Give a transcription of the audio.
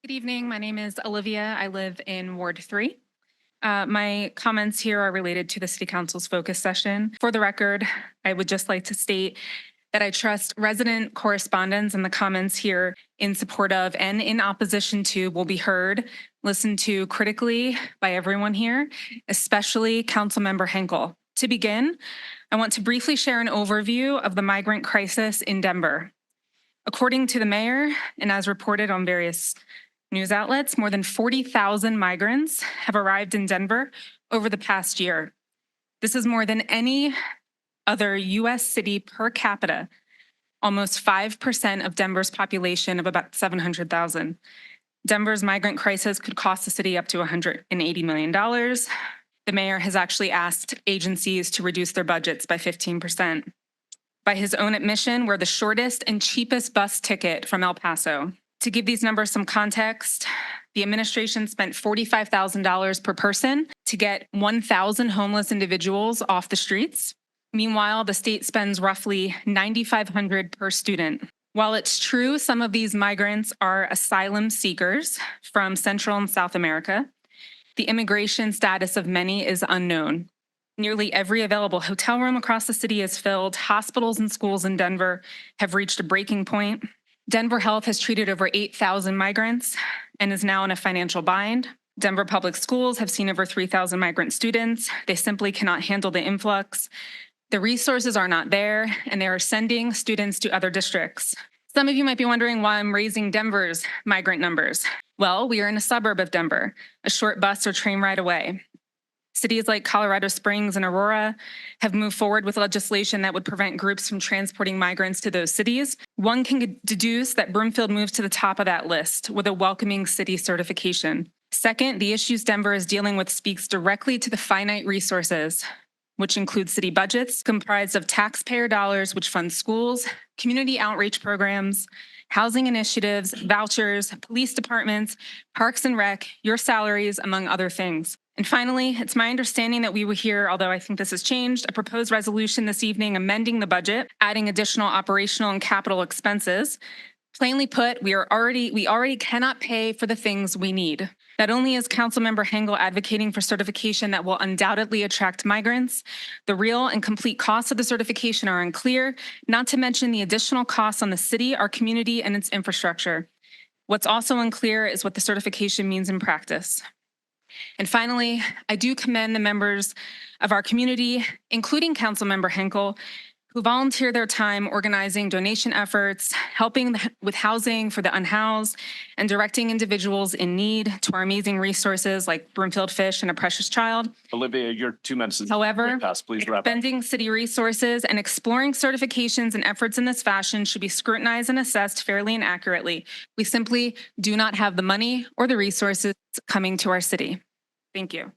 Good evening. My name is Olivia. I live in Ward 3. My comments here are related to the City Council's focus session. For the record, I would just like to state that I trust resident correspondence and the comments here in support of and in opposition to will be heard, listened to critically by everyone here, especially Councilmember Henkel. To begin, I want to briefly share an overview of the migrant crisis in Denver. According to the mayor, and as reported on various news outlets, more than 40,000 migrants have arrived in Denver over the past year. This is more than any other U.S. city per capita, almost 5% of Denver's population of about 700,000. Denver's migrant crisis could cost the city up to $180 million. The mayor has actually asked agencies to reduce their budgets by 15%. By his own admission, we're the shortest and cheapest bus ticket from El Paso. To give these numbers some context, the administration spent $45,000 per person to get 1,000 homeless individuals off the streets. Meanwhile, the state spends roughly $9,500 per student. While it's true some of these migrants are asylum seekers from Central and South America, the immigration status of many is unknown. Nearly every available hotel room across the city is filled. Hospitals and schools in Denver have reached a breaking point. Denver Health has treated over 8,000 migrants and is now in a financial bind. Denver Public Schools have seen over 3,000 migrant students. They simply cannot handle the influx. The resources are not there, and they are sending students to other districts. Some of you might be wondering why I'm raising Denver's migrant numbers. Well, we are in a suburb of Denver, a short bus or train ride away. Cities like Colorado Springs and Aurora have moved forward with legislation that would prevent groups from transporting migrants to those cities. One can deduce that Broomfield moves to the top of that list with a welcoming city certification. Second, the issues Denver is dealing with speaks directly to the finite resources, which include city budgets comprised of taxpayer dollars, which fund schools, community outreach programs, housing initiatives, vouchers, police departments, parks and rec, your salaries, among other things. And finally, it's my understanding that we will hear, although I think this has changed, a proposed resolution this evening amending the budget, adding additional operational and capital expenses. Plainly put, we already cannot pay for the things we need. Not only is Councilmember Henkel advocating for certification that will undoubtedly attract migrants, the real and complete costs of the certification are unclear, not to mention the additional costs on the city, our community, and its infrastructure. What's also unclear is what the certification means in practice. And finally, I do commend the members of our community, including Councilmember Henkel, who volunteer their time organizing donation efforts, helping with housing for the unhoused, and directing individuals in need to our amazing resources like Broomfield Fish and A Precious Child. Olivia, your 2 minutes. However, Please wrap up. expending city resources and exploring certifications and efforts in this fashion should be scrutinized and assessed fairly and accurately. We simply do not have the money or the resources coming to our city. Thank you.